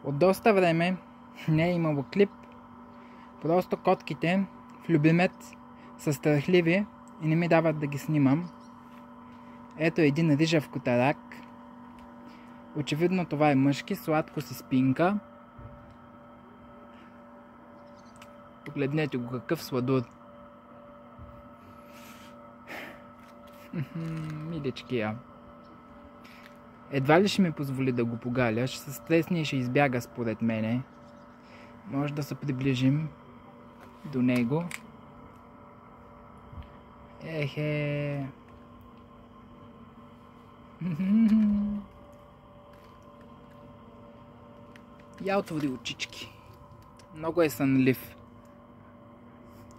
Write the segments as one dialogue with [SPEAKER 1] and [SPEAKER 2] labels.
[SPEAKER 1] От доста време не е имало клип. Просто котките в Любимец са страхливи и не ми дават да ги снимам. Ето един рижав котарак. Очевидно това е мъжки, сладко си спинка. Погледнете го, какъв сладур. Миличкия. Едва ли ще ми позволи да го погаля, ще се стресне и ще избяга според мене. Може да се приближим до него. Ехе. Я отвори очички. Много е сънлив.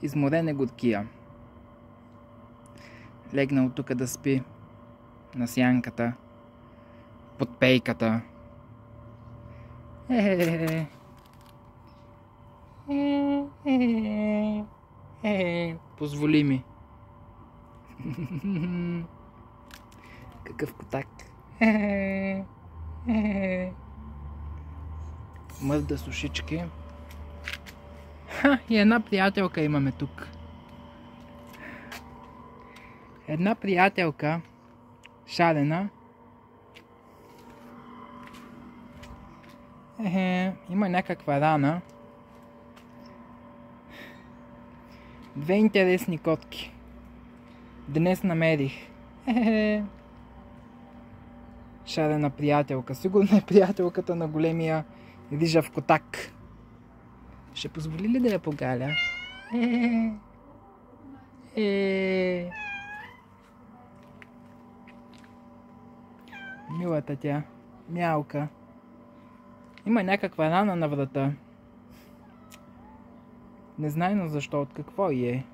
[SPEAKER 1] Изморен е горкия. Легнал тук да спи. На сянката. Под пейката. Позволи ми. Какъв котак. Мърда с ушички. И една приятелка имаме тук. Една приятелка, шарена. Има някаква рана. Две интересни котки. Днес намерих. Шарена приятелка. Сигурно е приятелката на големия рижав котак. Ще позволи ли да я погаля? Милата тя. Мялка. Има някаква рана на врата. Незнайно защо, от какво е.